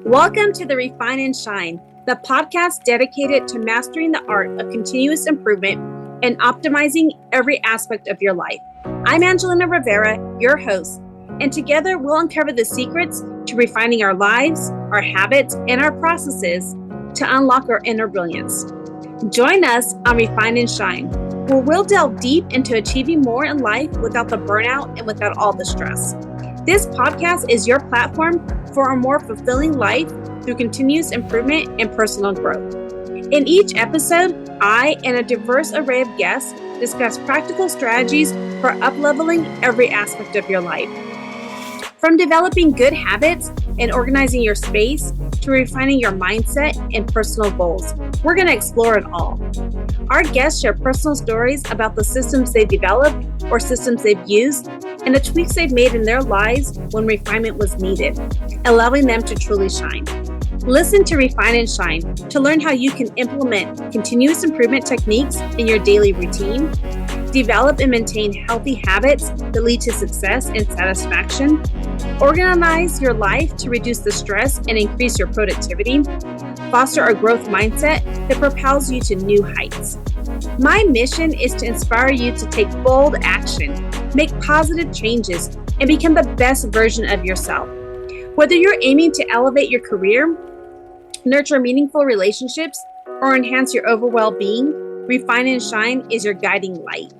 Welcome to the Refine and Shine, the podcast dedicated to mastering the art of continuous improvement and optimizing every aspect of your life. I'm Angelina Rivera, your host, and together we'll uncover the secrets to refining our lives, our habits, and our processes to unlock our inner brilliance. Join us on Refine and Shine, where we'll delve deep into achieving more in life without the burnout and without all the stress. This podcast is your platform for a more fulfilling life through continuous improvement and personal growth. In each episode, I and a diverse array of guests discuss practical strategies for up-leveling every aspect of your life. From developing good habits and organizing your space to refining your mindset and personal goals, we're going to explore it all. Our guests share personal stories about the systems they've developed or systems they've used and the tweaks they've made in their lives when refinement was needed, allowing them to truly shine. Listen to Refine and Shine to learn how you can implement continuous improvement techniques in your daily routine, develop and maintain healthy habits that lead to success and satisfaction, organize your life to reduce the stress and increase your productivity, foster a growth mindset that propels you to new heights. My mission is to inspire you to take bold action, make positive changes, and become the best version of yourself. Whether you're aiming to elevate your career, nurture meaningful relationships, or enhance your overall well-being, Refine and Shine is your guiding light.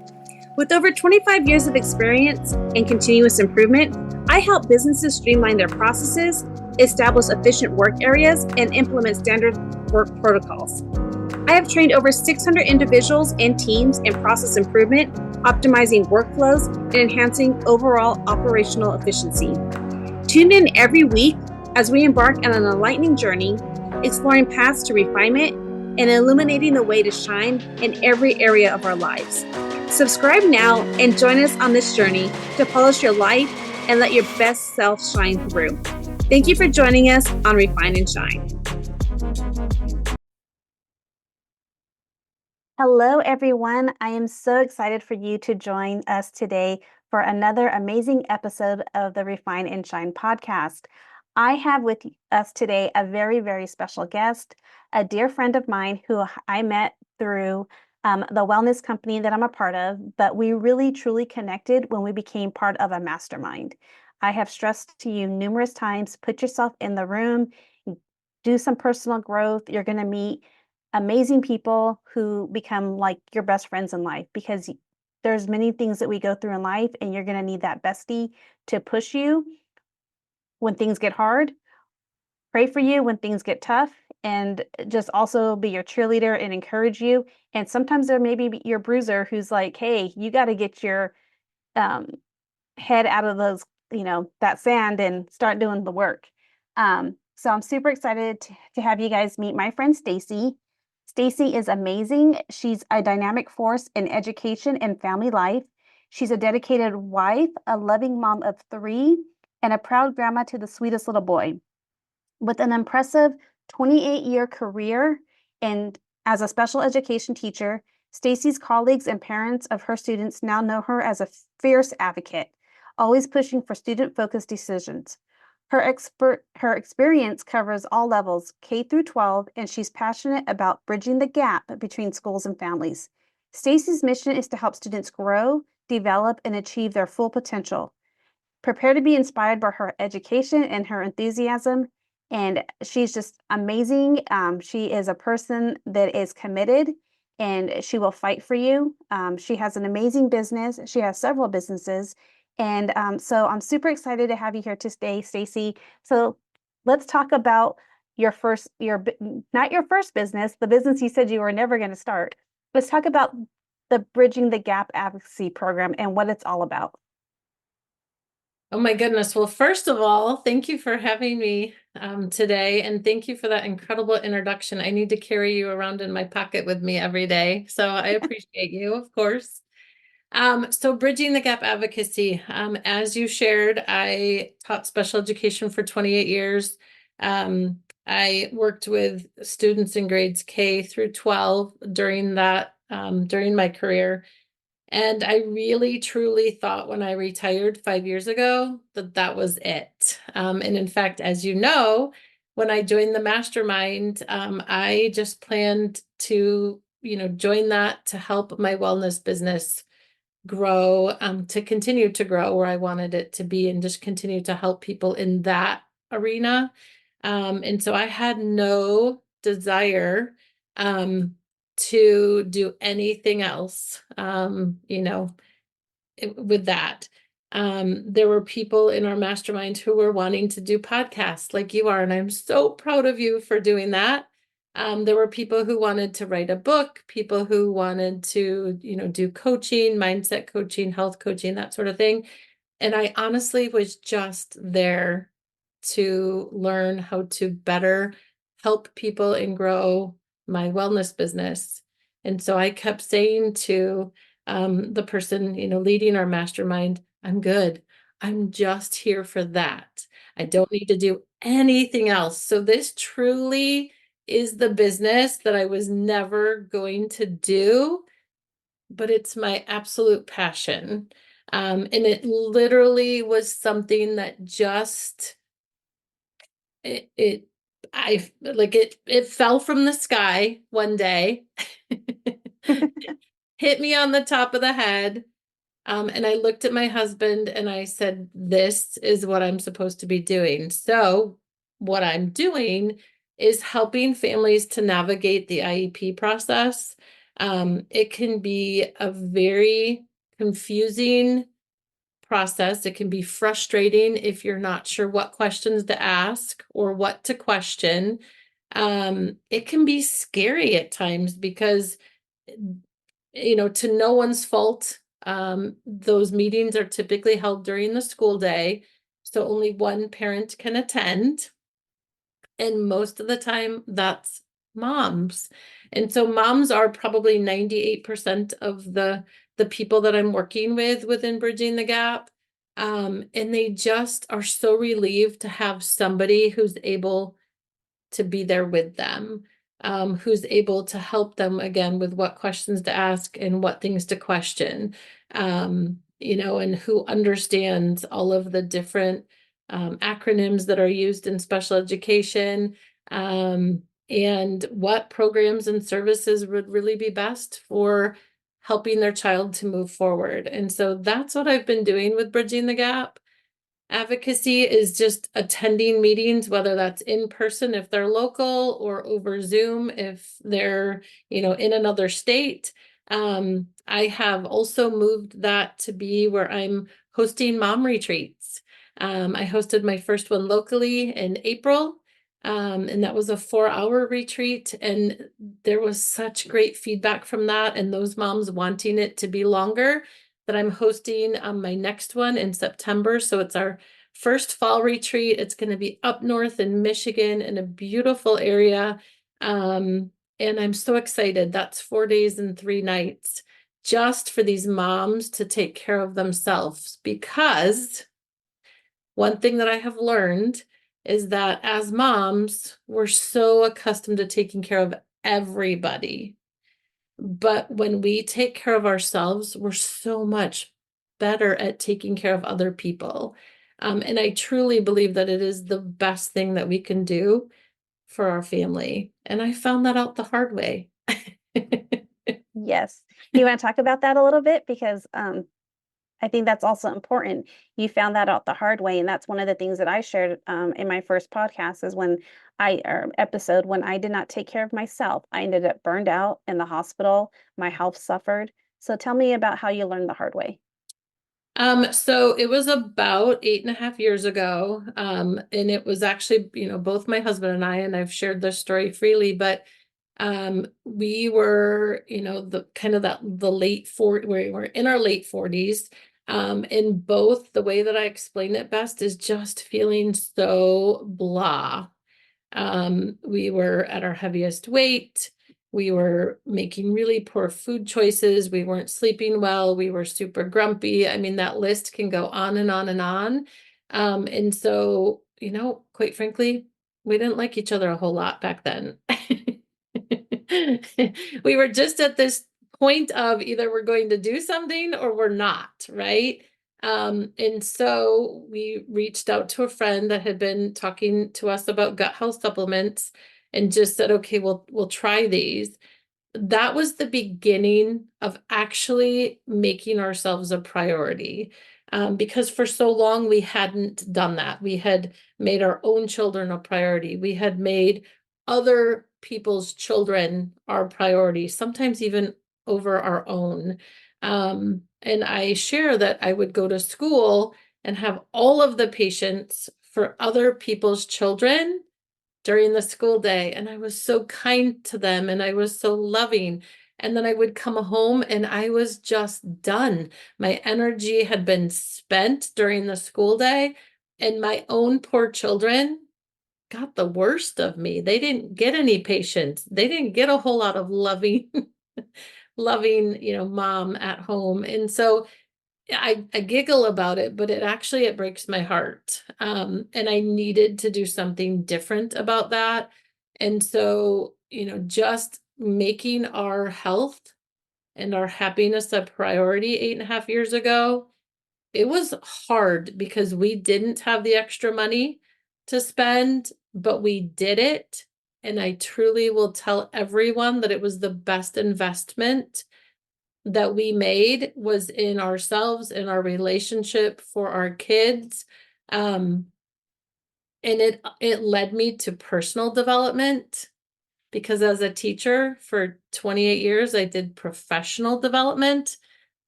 With over 25 years of experience in continuous improvement, I help businesses streamline their processes, establish efficient work areas, and implement standard work protocols. I have trained over 600 individuals and teams in process improvement, optimizing workflows, and enhancing overall operational efficiency. Tune in every week as we embark on an enlightening journey, exploring paths to refinement and illuminating the way to shine in every area of our lives. Subscribe now and join us on this journey to polish your life and let your best self shine through. Thank you for joining us on Refine and Shine. Hello, everyone. I am so excited for you to join us today for another amazing episode of the Refine and Shine podcast. I have with us today a very, very special guest, a dear friend of mine who I met through the wellness company that I'm a part of, but we really truly connected when we became part of a mastermind. I have stressed to you numerous times, put yourself in the room, do some personal growth. You're going to meet amazing people who become like your best friends in life, because there's many things that we go through in life and you're going to need that bestie to push you when things get hard, pray for you when things get tough, and just also be your cheerleader and encourage you. And sometimes there may be your bruiser who's like, hey, you got to get your head out of those, that sand and start doing the work. So I'm super excited to have you guys meet my friend Stacey. Stacey is amazing. She's a dynamic force in education and family life. She's a dedicated wife, a loving mom of 3, and a proud grandma to the sweetest little boy. With an impressive 28-year career and as a special education teacher, Stacey's colleagues and parents of her students now know her as a fierce advocate, always pushing for student-focused decisions. Her experience covers all levels, K through 12, and she's passionate about bridging the gap between schools and families. Stacey's mission is to help students grow, develop, and achieve their full potential. Prepare to be inspired by her education and her enthusiasm. And she's just amazing. She is a person that is committed and she will fight for you. She has an amazing business. She has several businesses. And so I'm super excited to have you here today, Stacey. So let's talk about not your first business, the business you said you were never going to start. Let's talk about the Bridging the Gap Advocacy program and what it's all about. Oh my goodness. Well, first of all, thank you for having me today. And thank you for that incredible introduction. I need to carry you around in my pocket with me every day. So I appreciate you, of course. So Bridging the Gap Advocacy, as you shared, I taught special education for 28 years. I worked with students in grades K through 12 during my career. And I really, truly thought when I retired 5 years ago that was it. And in fact, as you know, when I joined the mastermind, I just planned to, join that to help my wellness business grow, to continue to grow where I wanted it to be and just continue to help people in that arena. And so I had no desire to do anything else, with that. There were people in our mastermind who were wanting to do podcasts like you are, and I'm so proud of you for doing that. There were people who wanted to write a book, people who wanted to, do coaching, mindset coaching, health coaching, that sort of thing. And I honestly was just there to learn how to better help people and grow my wellness business. And so I kept saying to the person, leading our mastermind, I'm good. I'm just here for that. I don't need to do anything else. So this truly is the business that I was never going to do, but it's my absolute passion. And it literally was something that just it I like it fell from the sky one day, hit me on the top of the head. And I looked at my husband and I said, this is what I'm supposed to be doing. So what I'm doing is helping families to navigate the IEP process. It can be a very confusing process. It can be frustrating if you're not sure what questions to ask or what to question. It can be scary at times because, to no one's fault, those meetings are typically held during the school day, so only one parent can attend. And most of the time, that's moms. And so moms are probably 98% of the people that I'm working with within Bridging the Gap. And they just are so relieved to have somebody who's able to be there with them, who's able to help them again with what questions to ask and what things to question, and who understands all of the different acronyms that are used in special education, and what programs and services would really be best for helping their child to move forward. And so that's what I've been doing with Bridging the Gap. Advocacy is just attending meetings, whether that's in person if they're local or over Zoom if they're, in another state. I have also moved that to be where I'm hosting mom retreats. I hosted my first one locally in April, and that was a 4-hour retreat. And there was such great feedback from that and those moms wanting it to be longer that I'm hosting my next one in September. So it's our first fall retreat. It's going to be up north in Michigan in a beautiful area. And I'm so excited. That's 4 days and 3 nights just for these moms to take care of themselves. Because one thing that I have learned is that as moms, we're so accustomed to taking care of everybody. But when we take care of ourselves, we're so much better at taking care of other people. And I truly believe that it is the best thing that we can do for our family. And I found that out the hard way. Yes. You want to talk about that a little bit? Because I think that's also important. You found that out the hard way. And that's one of the things that I shared in my first podcast is when when I did not take care of myself, I ended up burned out in the hospital. My health suffered. So tell me about how you learned the hard way. So it was about 8.5 years ago. And it was actually, both my husband and I've shared this story freely, but we were, the late 40s, we were in our late 40s. And both, the way that I explain it best is just feeling so blah. We were at our heaviest weight. We were making really poor food choices. We weren't sleeping well. We were super grumpy. I mean, that list can go on and on and on. And so, quite frankly, we didn't like each other a whole lot back then. We were just at this point of either we're going to do something or we're not, right? And so we reached out to a friend that had been talking to us about gut health supplements and just said, okay, we'll try these. That was the beginning of actually making ourselves a priority. Because for so long we hadn't done that. We had made our own children a priority. We had made other people's children our priority, sometimes even over our own. And I share that I would go to school and have all of the patients for other people's children during the school day. And I was so kind to them and I was so loving. And then I would come home and I was just done. My energy had been spent during the school day, and my own poor children got the worst of me. They didn't get any patience. They didn't get a whole lot of loving, loving, mom at home. And so I giggle about it, but it breaks my heart. And I needed to do something different about that. And so, just making our health and our happiness a priority 8.5 years ago, it was hard because we didn't have the extra money to spend, but we did it. And I truly will tell everyone that it was the best investment that we made was in ourselves, in our relationship for our kids. And it led me to personal development, because as a teacher for 28 years, I did professional development.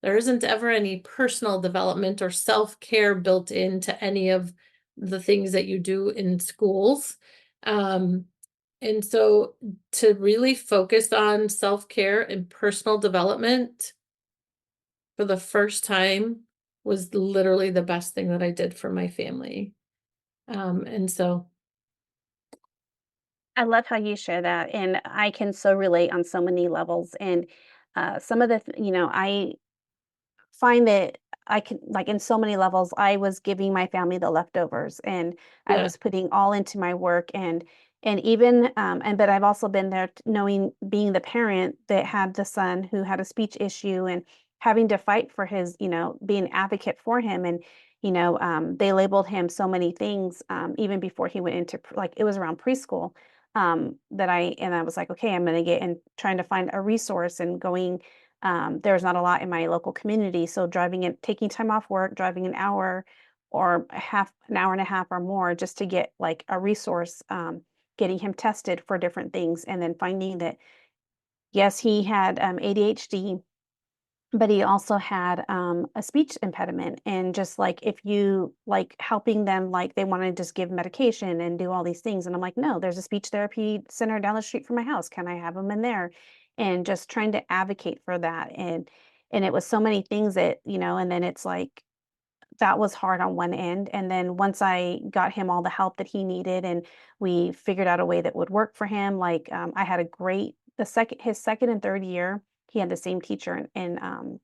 There isn't ever any personal development or self-care built into any of the things that you do in schools. And so to really focus on self-care and personal development for the first time was literally the best thing that I did for my family. And so, I love how you share that, and I can so relate on so many levels. And some of the, I find that I can, like, in so many levels, I was giving my family the leftovers, and I yeah, was putting all into my work. And even but I've also been there, knowing, being the parent that had the son who had a speech issue, and having to fight for his, be an advocate for him. And they labeled him so many things, even before he went into like, it was around preschool, that I was like, okay, I'm going to get and trying to find a resource, and going, there's not a lot in my local community. So driving in, taking time off work, driving an hour or an hour and a half or more, just to get like a resource, getting him tested for different things. And then finding that, yes, he had ADHD, but he also had a speech impediment. And just like, if you like helping them, like they want to just give medication and do all these things. And I'm like, no, there's a speech therapy center down the street from my house. Can I have him in there? And just trying to advocate for that. And it was so many things that, and then it's like, that was hard on one end. And then once I got him all the help that he needed, and we figured out a way that would work for him, like, I had a great, his second and third year, he had the same teacher in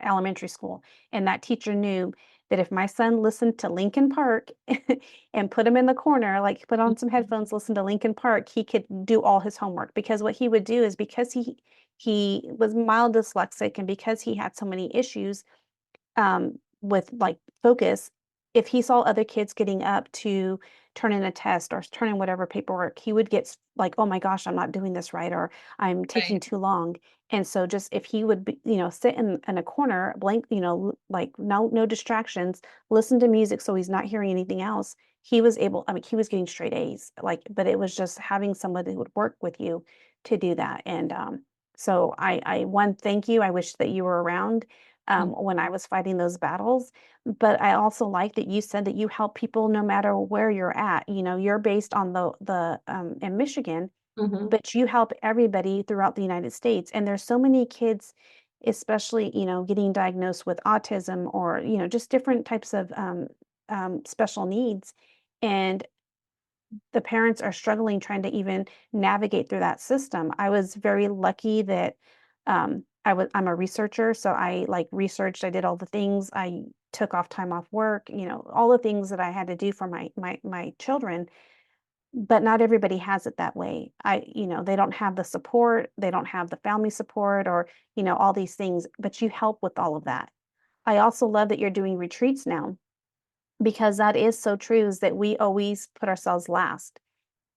elementary school. And that teacher knew that if my son listened to Lincoln Park and put him in the corner, like put on some headphones, listen to Lincoln Park, he could do all his homework. Because what he would do is, because he was mild dyslexic, and because he had so many issues, with like focus, if he saw other kids getting up to turn in a test or turn in whatever paperwork, he would get like, oh my gosh, I'm not doing this right, or I'm taking right, too long. And so, just if he would be, sit in a corner, blank, like no distractions, listen to music so he's not hearing anything else, he was able, I mean, he was getting straight A's. Like, but it was just having somebody who would work with you to do that. And so I one, thank you. I wish that you were around mm, when I was fighting those battles. But I also like that you said that you help people no matter where you're at. You're based on the in Michigan, mhm, but you help everybody throughout the United States. And there's so many kids, especially, getting diagnosed with autism, or, just different types of special needs. And the parents are struggling trying to even navigate through that system. I was very lucky that I'm a researcher, so I like researched, I did all the things. I took off time off work, all the things that I had to do for my children. But not everybody has it that way. They don't have the support, they don't have the family support, or, all these things, but you help with all of that. I also love that you're doing retreats now, because that is so true, is that we always put ourselves last.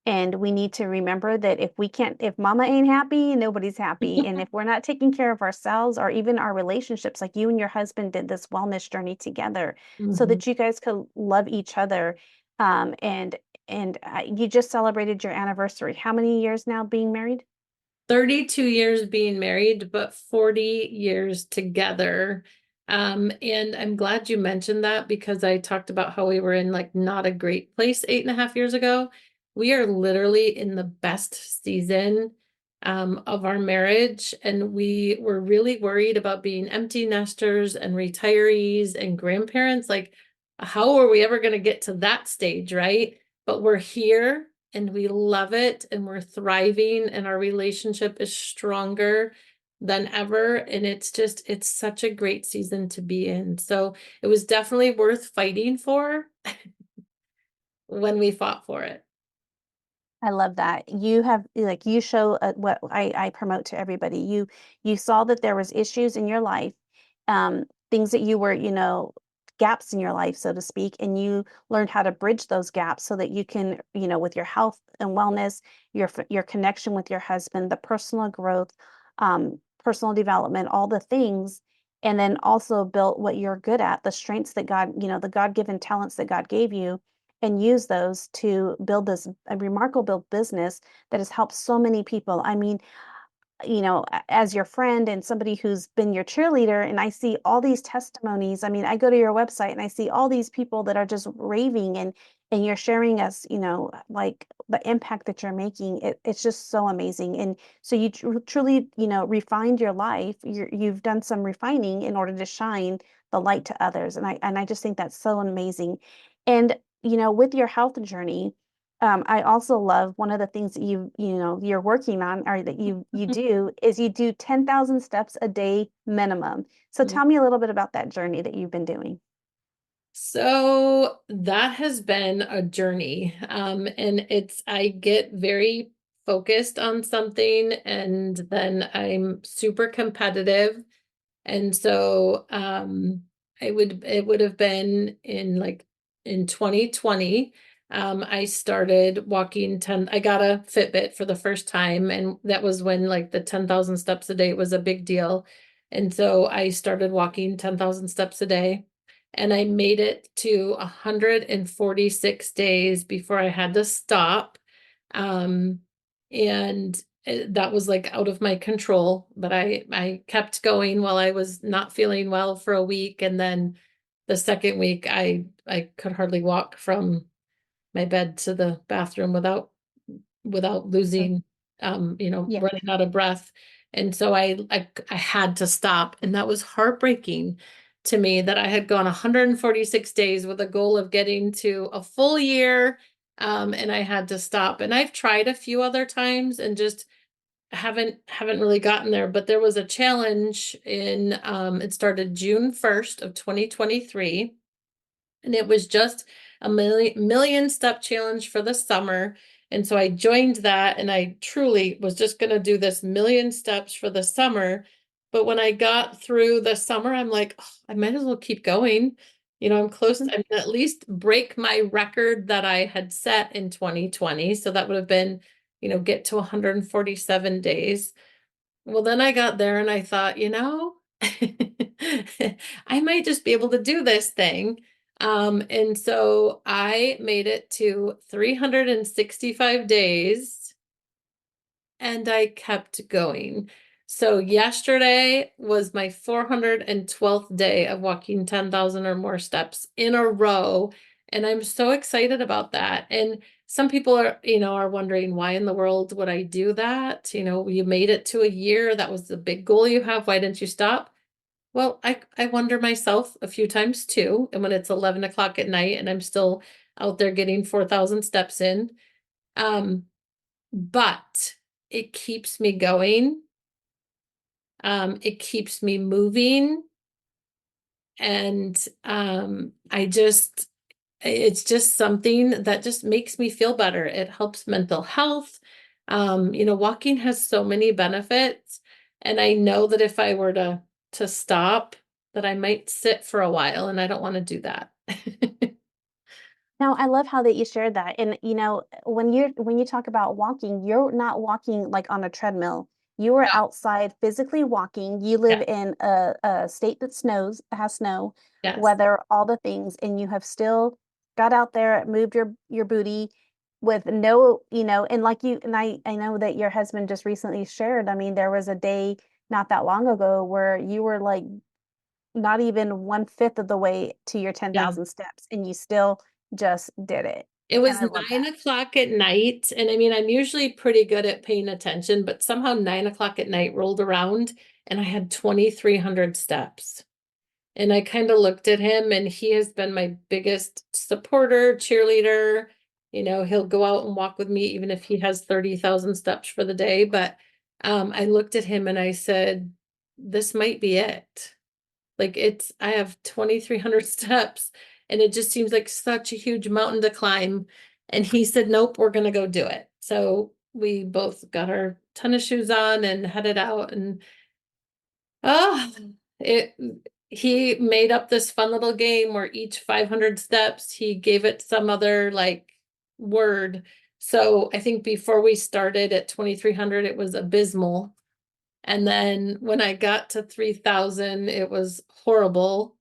And we need to remember that if mama ain't happy, nobody's happy. And if we're not taking care of ourselves or even our relationships, like you and your husband did this wellness journey together so Mhm. that you guys could love each other. And you just celebrated your anniversary. How many years now being married? 32 years being married, but 40 years together. And I'm glad you mentioned that, because I talked about how we were in like not a great place 8.5 years ago. We are literally in the best season of our marriage, and we were really worried about being empty nesters and retirees and grandparents. Like, how are we ever going to get to that stage, right? But we're here and we love it and we're thriving and our relationship is stronger than ever. And it's such a great season to be in. So it was definitely worth fighting for when we fought for it. I love that. You have like you show what I promote to everybody. You saw that there was issues in your life, things that you were, gaps in your life, so to speak, and you learned how to bridge those gaps so that you can, with your health and wellness, your connection with your husband, the personal growth, personal development, all the things, and then also built what you're good at, the strengths that God, the God-given talents that God gave you, and use those to build this a remarkable business that has helped so many people. I mean, as your friend and somebody who's been your cheerleader, and I see all these testimonies. I mean, I go to your website and I see all these people that are just raving, and you're sharing us, like the impact that you're making. It's just so amazing. And so you truly, refined your life. You've done some refining in order to shine the light to others. And I just think that's so amazing. And, with your health journey, I also love one of the things that you're working on, or that you do, is you do 10,000 steps a day minimum. So tell me a little bit about that journey that you've been doing. So that has been a journey. And I get very focused on something and then I'm super competitive. And so it would have been in 2020. I started walking 10, I got a Fitbit for the first time, and that was when like the 10,000 steps a day was a big deal. And so I started walking 10,000 steps a day, and I made it to 146 days before I had to stop. Um, and that was like out of my control, but I kept going while I was not feeling well for a week, and then the second week I could hardly walk from my bed to the bathroom without So, losing yeah. running out of breath. And so I had to stop, and that was heartbreaking to me, that I had gone 146 days with a goal of getting to a full year, and I had to stop. And I've tried a few other times and just haven't really gotten there. But there was a challenge in it started June 1st of 2023, and it was just a million step challenge for the summer. And so I joined that, and I truly was just going to do this million steps for the summer. But when I got through the summer, I'm like, oh, I might as well keep going. I'm close. Mhm. I'm gonna at least break my record that I had set in 2020. So that would have been, get to 147 days. Well, then I got there and I thought, I might just be able to do this thing. And so I made it to 365 days, and I kept going. So yesterday was my 412th day of walking 10,000 or more steps in a row. And I'm so excited about that. And some people are wondering, why in the world would I do that? You made it to a year. That was the big goal you have. Why didn't you stop? Well, I wonder myself a few times too. And when it's 11 o'clock at night and I'm still out there getting 4,000 steps in. Um, but it keeps me going. It keeps me moving. And it's just something that just makes me feel better. It helps mental health. Walking has so many benefits. And I know that if I were to stop, that I might sit for a while, and I don't want to do that. No, I love how that you shared that. And when you talk about walking, you're not walking like on a treadmill. You are No. outside physically walking. You Yeah. live in a state that has snow, Yes. weather, all the things, and you have still got out there, moved your booty with no, and like you and I know that your husband just recently shared. I mean, there was a day not that long ago where you were like not even 1/5 of the way to your Yeah. 10,000 steps, and you still just did it. It And was I love 9 o'clock at night. And I mean, I'm usually pretty good at paying attention, but somehow 9 o'clock at night rolled around and I had 2,300 steps. And I kind of looked at him, and he has been my biggest supporter, cheerleader. He'll go out and walk with me, even if he has 30,000 steps for the day. But I looked at him and I said, this might be it. Like I have 2,300 steps, and it just seems like such a huge mountain to climb. And he said, nope, we're going to go do it. So we both got our tennis shoes on and headed out, and oh, it, he made up this fun little game where each 500 steps, he gave it some other like word. So I think before we started at 2,300, it was abysmal. And then when I got to 3,000, it was horrible.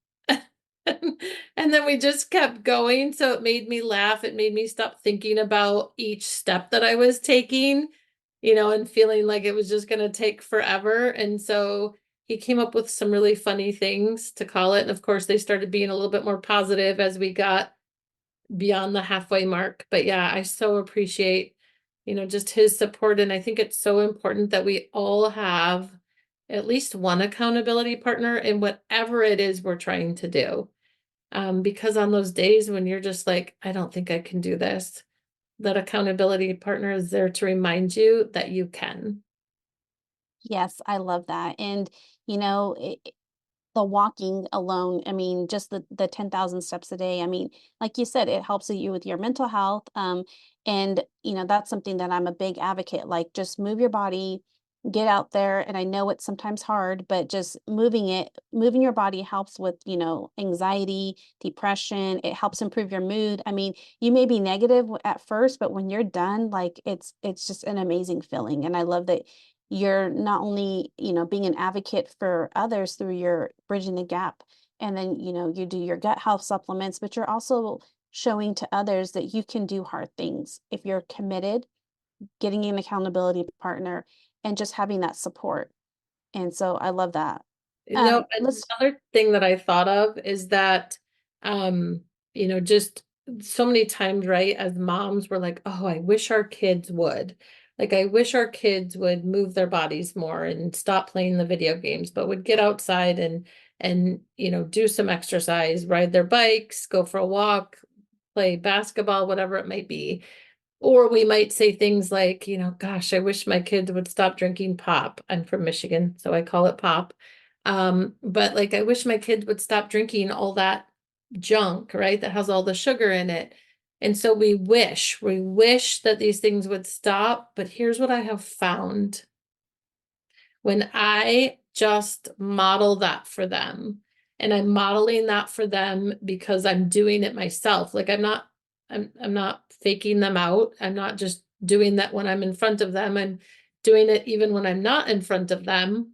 And then we just kept going. So it made me laugh. It made me stop thinking about each step that I was taking, and feeling like it was just going to take forever. And so he came up with some really funny things to call it. And of course, they started being a little bit more positive as we got beyond the halfway mark. But yeah, I so appreciate, just his support. And I think it's so important that we all have at least one accountability partner in whatever it is we're trying to do. Because on those days when you're just like, I don't think I can do this, that accountability partner is there to remind you that you can. Yes, I love that. And the walking alone, I mean, just the 10,000 steps a day, I mean, like you said, it helps you with your mental health. And that's something that I'm a big advocate, like just move your body, get out there. And I know it's sometimes hard, but just moving your body helps with, anxiety, depression. It helps improve your mood. I mean, you may be negative at first, but when you're done, like it's just an amazing feeling. And I love that you're not only being an advocate for others through your bridging the gap, and then you do your gut health supplements, but you're also showing to others that you can do hard things if you're committed, getting an accountability partner, and just having that support. And so I love that. Let's Another thing that I thought of is that, just so many times, right, as moms, we're like, oh, I wish our kids would. Like, I wish our kids would move their bodies more and stop playing the video games, but would get outside and do some exercise, ride their bikes, go for a walk, play basketball, whatever it might be. Or we might say things like, gosh, I wish my kids would stop drinking pop. I'm from Michigan, so I call it pop. But like, I wish my kids would stop drinking all that junk, right? That has all the sugar in it. And so we wish that these things would stop. But here's what I have found. When I just model that for them, and I'm modeling that for them because I'm doing it myself. Like I'm not faking them out. I'm not just doing that when I'm in front of them. I'm doing it even when I'm not in front of them.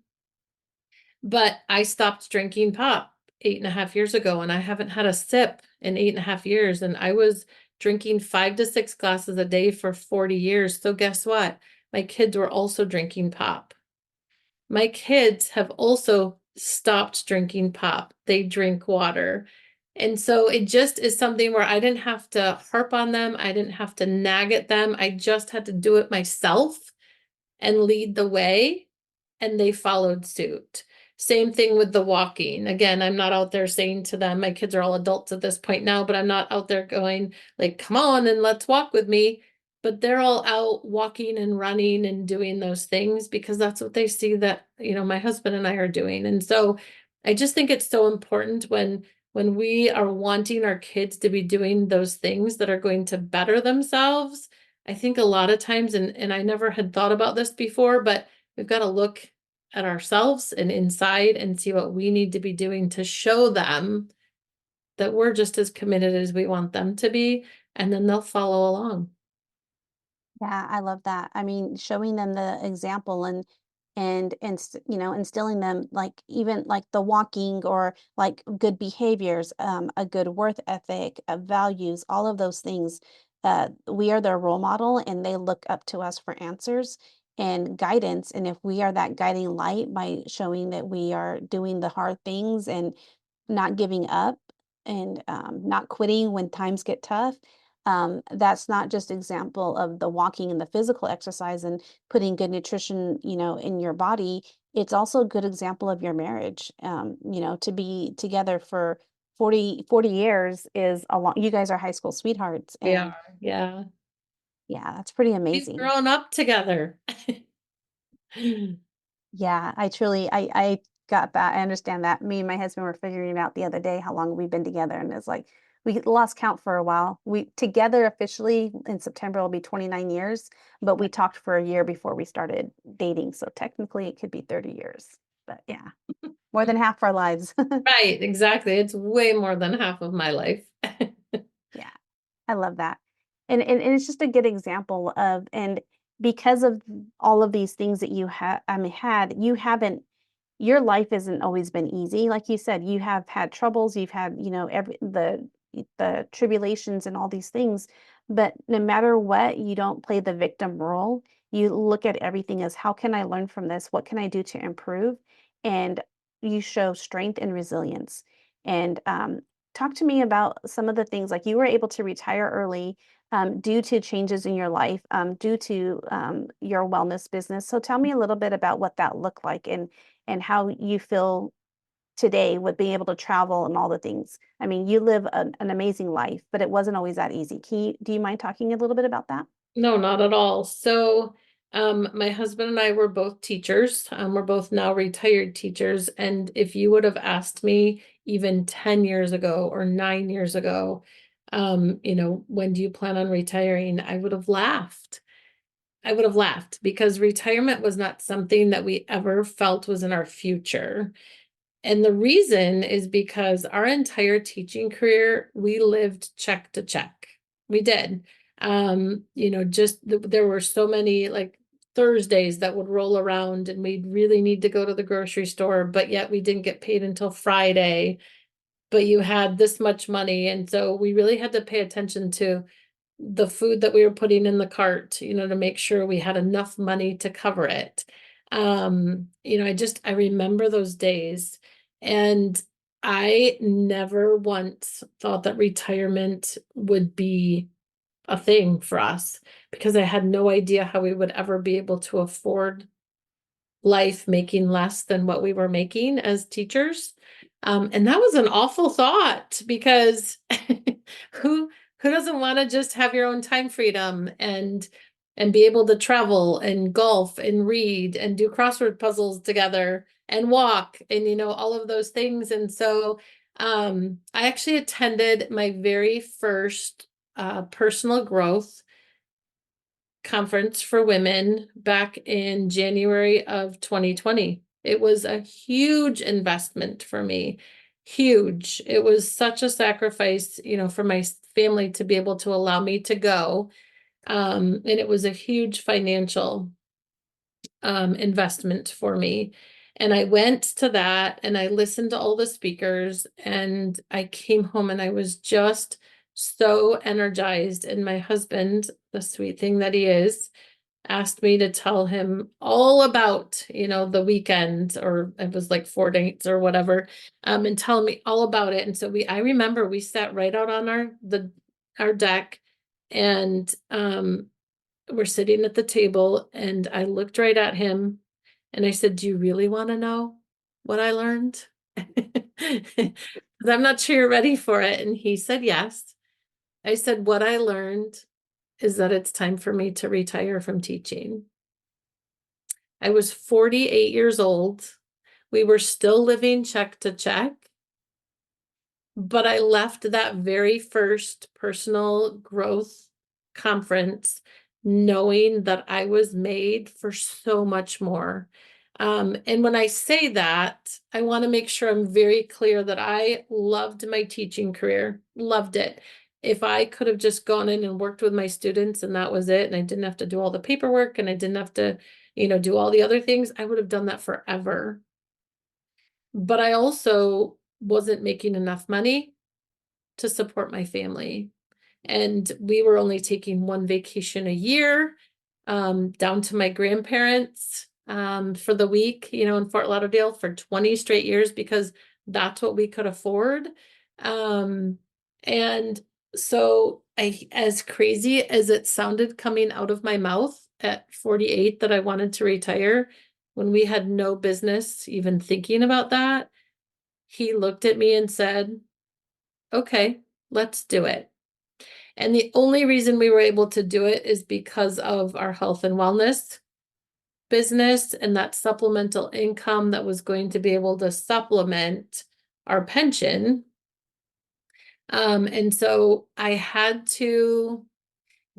But I stopped drinking pop 8.5 years ago, and I haven't had a sip in 8.5 years. And I was drinking 5 to 6 glasses a day for 40 years. So guess what? My kids were also drinking pop. My kids have also stopped drinking pop. They drink water. And so it just is something where I didn't have to harp on them. I didn't have to nag at them. I just had to do it myself and lead the way, and they followed suit. Same thing with the walking. Again, I'm not out there saying to them, my kids are all adults at this point now, but I'm not out there going like, come on and let's walk with me. But they're all out walking and running and doing those things because that's what they see that, my husband and I are doing. And so I just think it's so important when we are wanting our kids to be doing those things that are going to better themselves. I think a lot of times, and I never had thought about this before, but we've got to look at ourselves and inside and see what we need to be doing to show them that we're just as committed as we want them to be, and then they'll follow along. Yeah, I love that. I mean, showing them the example you know, instilling them like even like the walking or like good behaviors, a good worth ethic, values, all of those things. We are their role model, and they look up to us for answers and guidance. And if we are that guiding light by showing that we are doing the hard things and not giving up and not quitting when times get tough, that's not just example of the walking and the physical exercise and putting good nutrition, you know, in your body. It's also a good example of your marriage. You know, to be together for 40 years is a long, you guys are high school sweethearts, We and are, yeah. yeah, that's pretty We've amazing. grown up together. Yeah, I got that. I understand that. Me and my husband were figuring out the other day how long we've been together, and it's like we lost count for a while. We together officially in September will be 29 years, but we talked for a year before we started dating, so technically it could be 30 years. But yeah, more than half our lives. Right, exactly. It's way more than half of my life. Yeah, I love that. And it's just a good example of, and because of all of these things that you have, I mean, you haven't, your life hasn't always been easy. Like you said, you have had troubles, you've had, you know, the tribulations and all these things, but no matter what, you don't play the victim role. You look at everything as, how can I learn from this? What can I do to improve? And you show strength and resilience. And talk to me about some of the things, like you were able to retire early due to changes in your life, due to your wellness business. So tell me a little bit about what that looked like, and how you feel today with being able to travel and all the things. I mean, you live an amazing life, but it wasn't always that easy. Do you mind talking a little bit about that? No, not at all. So, my husband and I were both teachers. We're both now retired teachers. And if you would have asked me even 10 years ago or 9 years ago, you know, when do you plan on retiring? I would have laughed. I would have laughed because retirement was not something that we ever felt was in our future. And the reason is because our entire teaching career, we lived check to check. We did. You know, there were so many like Thursdays that would roll around and we'd really need to go to the grocery store, but yet we didn't get paid until Friday, but you had this much money. And so we really had to pay attention to the food that we were putting in the cart, you know, to make sure we had enough money to cover it. You know, I remember those days, and I never once thought that retirement would be a thing for us because I had no idea how we would ever be able to afford life making less than what we were making as teachers. And that was an awful thought because who who doesn't want to just have your own time freedom and be able to travel and golf and read and do crossword puzzles together and walk and you know all of those things. And so I actually attended my very first personal growth conference for women back in January of 2020. It was a huge investment for me. Huge. It was such a sacrifice, you know, for my family to be able to allow me to go. And it was a huge financial investment for me. And I went to that and I listened to all the speakers and I came home and I was just so energized. And my husband, the sweet thing that he is, asked me to tell him all about, you know, the weekend, or it was like 4 dates or whatever, and tell me all about it. And so I remember we sat right out on our deck and we're sitting at the table and I looked right at him and I said, "Do you really want to know what I learned?" Because I'm not sure you're ready for it. And he said, yes. I said, "What I learned is that it's time for me to retire from teaching." I was 48 years old. We were still living check to check, but I left that very first personal growth conference knowing that I was made for so much more. And when I say that, I want to make sure I'm very clear that I loved my teaching career, loved it. If I could have just gone in and worked with my students and that was it, and I didn't have to do all the paperwork and I didn't have to, do all the other things, I would have done that forever. But I also wasn't making enough money to support my family. And we were only taking one vacation a year, down to my grandparents, for the week, in Fort Lauderdale for 20 straight years because that's what we could afford. And so as crazy as it sounded coming out of my mouth at 48 that I wanted to retire, when we had no business even thinking about that, he looked at me and said, okay, let's do it. And the only reason we were able to do it is because of our health and wellness business and that supplemental income that was going to be able to supplement our pension. And so I had to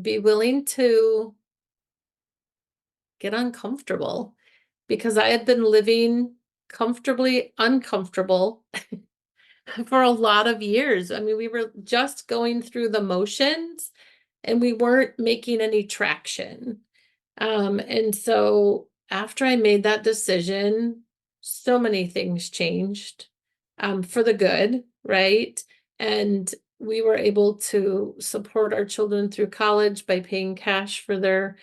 be willing to get uncomfortable because I had been living comfortably uncomfortable for a lot of years. I mean, we were just going through the motions and we weren't making any traction. And so after I made that decision, so many things changed, for the good, right? And we were able to support our children through college by paying cash for their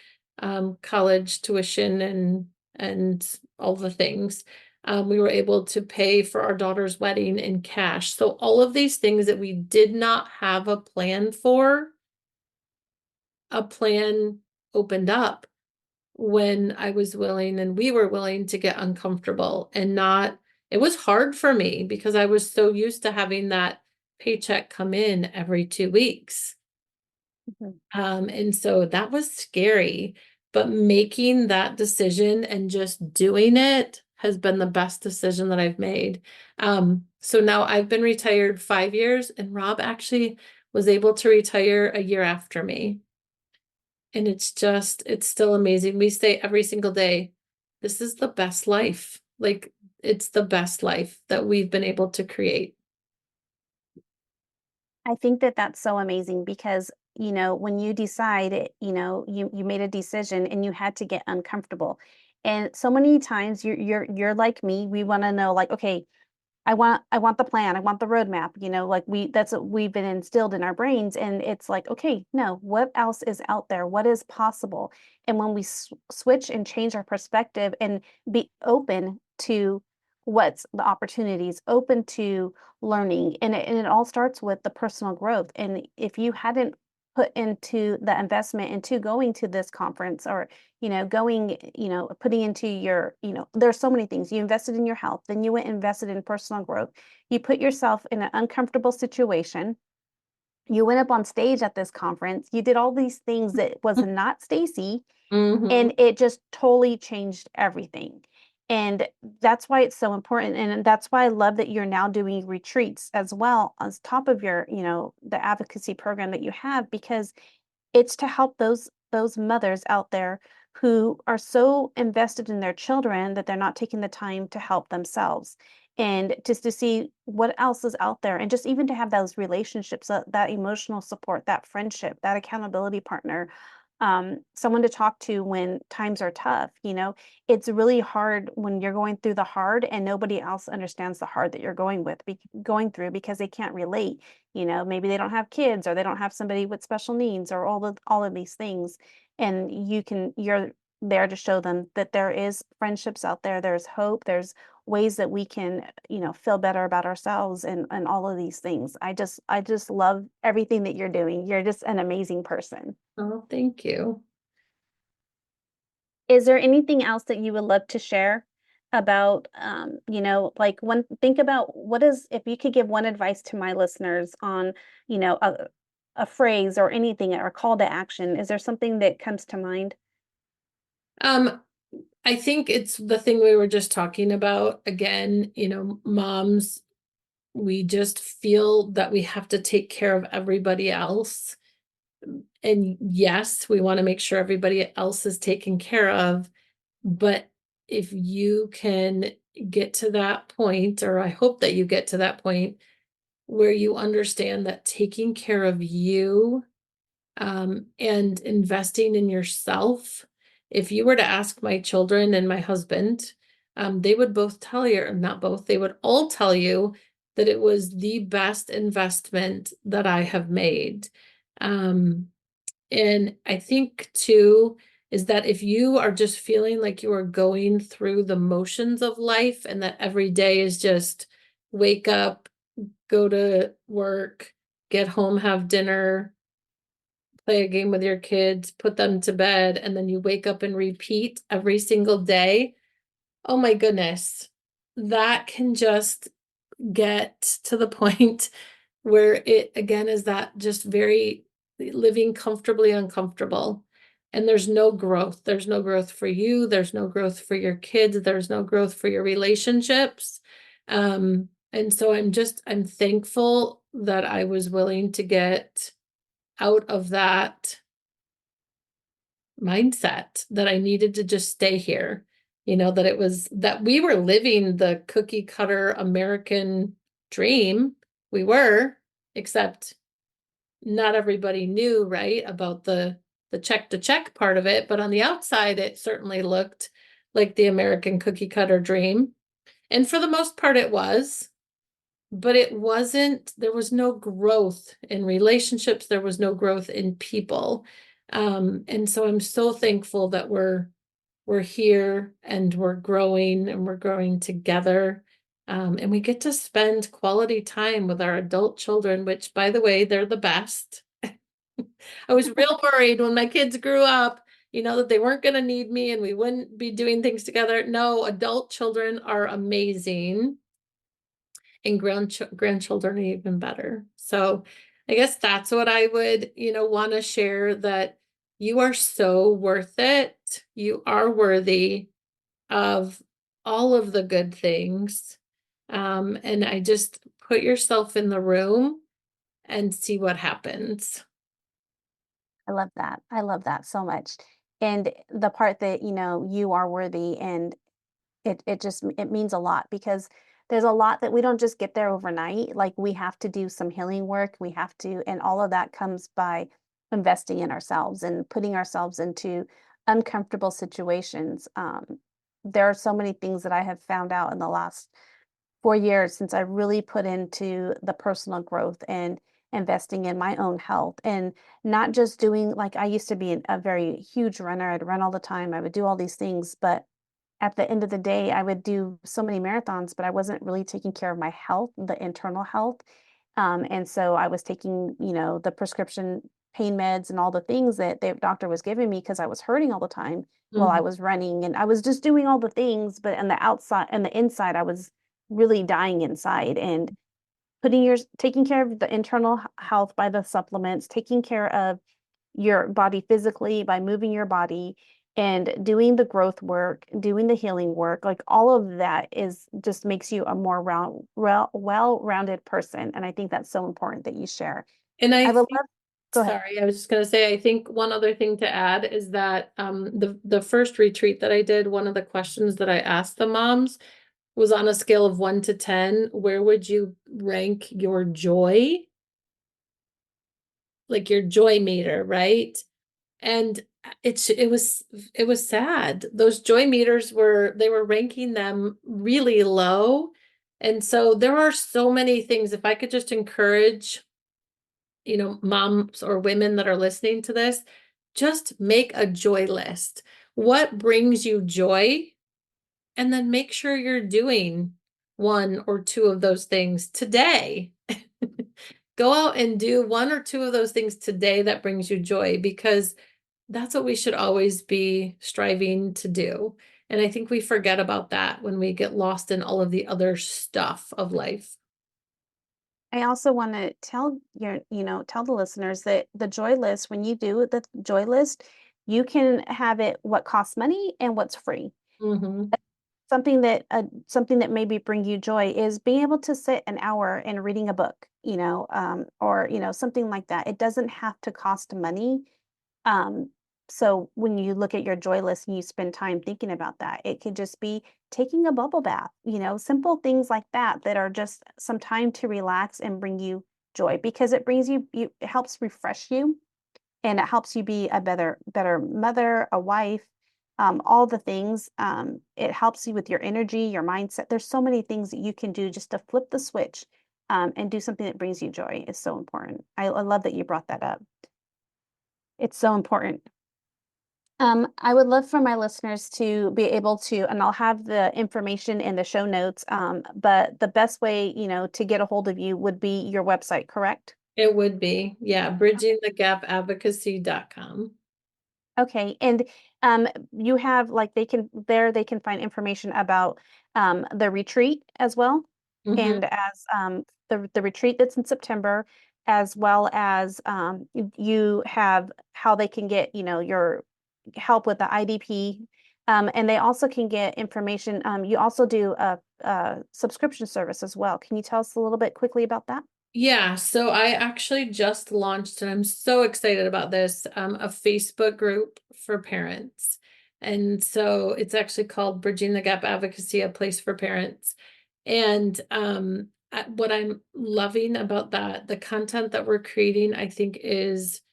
college tuition and all the things. We were able to pay for our daughter's wedding in cash. So all of these things that we did not have a plan for, a plan opened up when I was willing and we were willing to get uncomfortable and not, it was hard for me because I was so used to having that paycheck come in every 2 weeks. And so that was scary, but making that decision and just doing it has been the best decision that I've made. So now I've been retired 5 years and Rob actually was able to retire a year after me. And it's still amazing. We say every single day, this is the best life. Like it's the best life that we've been able to create. I think that that's so amazing because, when you decide, you made a decision and you had to get uncomfortable. And so many times you're like me, we want to know like, okay, I want the plan, I want the roadmap, like that's what we've been instilled in our brains. And it's like, okay, no, what else is out there? What is possible? And when we switch and change our perspective and be open to what's the opportunities, open to learning, and it all starts with the personal growth. And if you hadn't put into the investment into going to this conference or going, putting into your, there's so many things. You invested in your health, then you went and invested in personal growth. You put yourself in an uncomfortable situation. You went up on stage at this conference. You did all these things that was not Stacey, Mm-hmm. and it just totally changed everything. And that's why it's so important. And that's why I love that you're now doing retreats as well as top of your, the advocacy program that you have, because it's to help those mothers out there who are so invested in their children that they're not taking the time to help themselves. And just to see what else is out there and just even to have those relationships, that emotional support, that friendship, that accountability partner, someone to talk to when times are tough. It's really hard when you're going through the hard and nobody else understands the hard that you're going through because they can't relate. Maybe they don't have kids or they don't have somebody with special needs or all of these things. And you're there to show them that there is friendships out there, there's hope, there's ways that we can, feel better about ourselves and all of these things. I just love everything that you're doing. You're just an amazing person. Oh, thank you. Is there anything else that you would love to share about, like think about what is, if you could give one advice to my listeners on, a phrase or anything or a call to action, is there something that comes to mind? Um, I think it's the thing we were just talking about. Again, moms, we just feel that we have to take care of everybody else. And yes, we want to make sure everybody else is taken care of, but if you can get to that point, or I hope that you get to that point where you understand that taking care of you, and investing in yourself. If you were to ask my children and my husband, they would both tell you, or not both, they would all tell you that it was the best investment that I have made. And I think too, is that if you are just feeling like you are going through the motions of life and that every day is just wake up, go to work, get home, have dinner, play a game with your kids, put them to bed, and then you wake up and repeat every single day. Oh my goodness, that can just get to the point where it again is that just very living comfortably uncomfortable. And there's no growth. There's no growth for you. There's no growth for your kids. There's no growth for your relationships. And so I'm thankful that I was willing to get out of that mindset, that I needed to just stay here. That it was that we were living the cookie cutter American dream. We were, except not everybody knew, right, about the check to check part of it. But on the outside, it certainly looked like the American cookie cutter dream. And for the most part, it was. But it wasn't, there was no growth in relationships. There was no growth in people. And so I'm so thankful that we're here and we're growing together. And we get to spend quality time with our adult children, which, by the way, they're the best. I was real worried when my kids grew up, that they weren't going to need me and we wouldn't be doing things together. No, adult children are amazing. And grandchildren are even better. So I guess that's what I would, want to share, that you are so worth it. You are worthy of all of the good things. And I just put yourself in the room and see what happens. I love that. I love that so much. And the part that, you are worthy, and it means a lot, because there's a lot that we don't just get there overnight. Like, we have to do some healing work. We have to, and all of that comes by investing in ourselves and putting ourselves into uncomfortable situations. There are so many things that I have found out in the last 4 years since I really put into the personal growth and investing in my own health, and not just doing, like, I used to be a very huge runner. I'd run all the time. I would do all these things, but at the end of the day, I would do so many marathons, but I wasn't really taking care of my health, the internal health. And so I was taking, the prescription pain meds and all the things that the doctor was giving me because I was hurting all the time while I Mhm. was running. And I was just doing all the things, but on the outside and the inside, I was really dying inside. And taking care of the internal health by the supplements, taking care of your body physically by moving your body, and doing the growth work, doing the healing work, like, all of that is just makes you a more well-rounded person. And I think that's so important that you share. And I I would think, love, go ahead. sorry, I was just going to say, I think one other thing to add is that the first retreat that I did, one of the questions that I asked the moms was, on a scale of 1 to 10, where would you rank your joy? Like your joy meter, right? And it was sad. Those joy meters they were ranking them really low. And so there are so many things. If I could just encourage, moms or women that are listening to this, just make a joy list. What brings you joy? And then make sure you're doing one or two of those things today. Go out and do one or two of those things today that brings you joy, because that's what we should always be striving to do. And I think we forget about that when we get lost in all of the other stuff of life. I also want to tell the listeners that the joy list, when you do the joy list, you can have it what costs money and what's free. Mm-hmm. Something that maybe bring you joy is being able to sit an hour and reading a book, or something like that. It doesn't have to cost money. Um, So when you look at your joy list and you spend time thinking about that, it could just be taking a bubble bath, simple things like that that are just some time to relax and bring you joy, because it brings it helps refresh you, and it helps you be a better mother, a wife, all the things. It helps you with your energy, your mindset. There's so many things that you can do just to flip the switch, and do something that brings you joy is so important. I love that you brought that up. It's so important. I would love for my listeners to be able to, and I'll have the information in the show notes, but the best way, to get a hold of you would be your website, correct? It would be, yeah, bridgingthegapadvocacy.com. Okay. And you have they can find information about the retreat as well. Mm-hmm. And as the retreat that's in September, as well as you have how they can get, your help with the IDP. And they also can get information. You also do a subscription service as well. Can you tell us a little bit quickly about that? Yeah, so I actually just launched, and I'm so excited about this, a Facebook group for parents. And so it's actually called Bridging the Gap Advocacy, a place for parents. And what I'm loving about that, the content that we're creating, I think is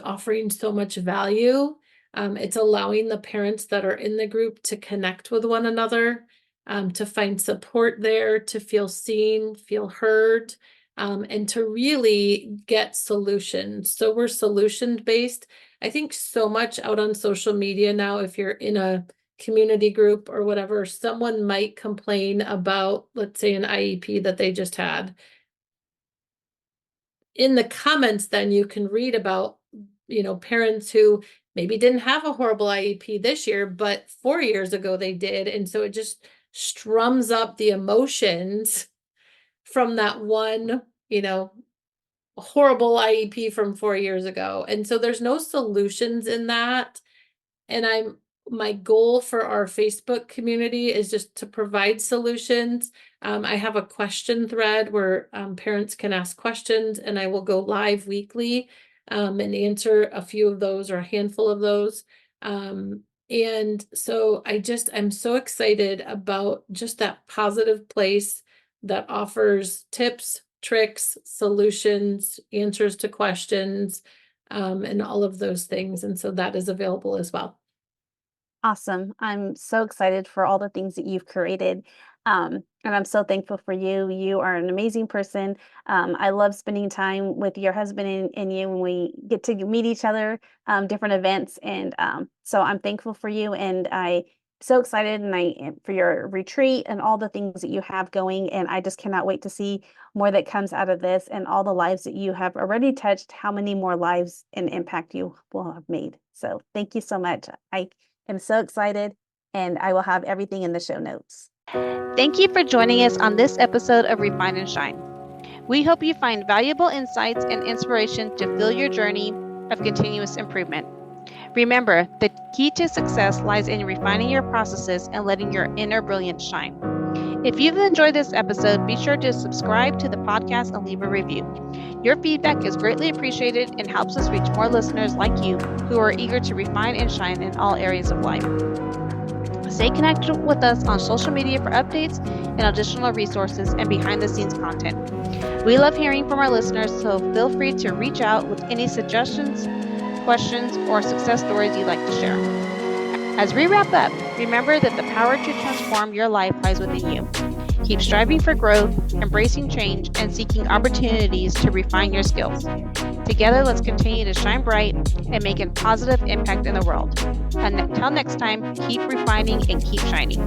offering so much value. It's allowing the parents that are in the group to connect with one another, to find support there, to feel seen, feel heard, and to really get solutions. So we're solution-based. I think so much out on social media now, if you're in a community group or whatever, someone might complain about, let's say, an IEP that they just had. In the comments, then you can read about, parents who maybe didn't have a horrible IEP this year, but 4 years ago they did. And so it just strums up the emotions from that one, horrible IEP from 4 years ago. And so there's no solutions in that. And my goal for our Facebook community is just to provide solutions. I have a question thread where parents can ask questions, and I will go live weekly and answer a few of those or a handful of those. And so I'm so excited about just that positive place that offers tips, tricks, solutions, answers to questions, and all of those things. And so that is available as well. Awesome. I'm so excited for all the things that you've created. And I'm so thankful for you. You are an amazing person. I love spending time with your husband and you when we get to meet each other, different events. And so I'm thankful for you. And I'm so excited for your retreat and all the things that you have going. And I just cannot wait to see more that comes out of this, and all the lives that you have already touched, how many more lives and impact you will have made. So thank you so much. I'm so excited, and I will have everything in the show notes. Thank you for joining us on this episode of Refine and Shine. We hope you find valuable insights and inspiration to fill your journey of continuous improvement. Remember, the key to success lies in refining your processes and letting your inner brilliance shine. If you've enjoyed this episode, be sure to subscribe to the podcast and leave a review. Your feedback is greatly appreciated and helps us reach more listeners like you who are eager to refine and shine in all areas of life. Stay connected with us on social media for updates and additional resources and behind-the-scenes content. We love hearing from our listeners, so feel free to reach out with any suggestions, questions, or success stories you'd like to share. As we wrap up, remember that the power to transform your life lies within you. Keep striving for growth, embracing change, and seeking opportunities to refine your skills. Together, let's continue to shine bright and make a positive impact in the world. Until next time, keep refining and keep shining.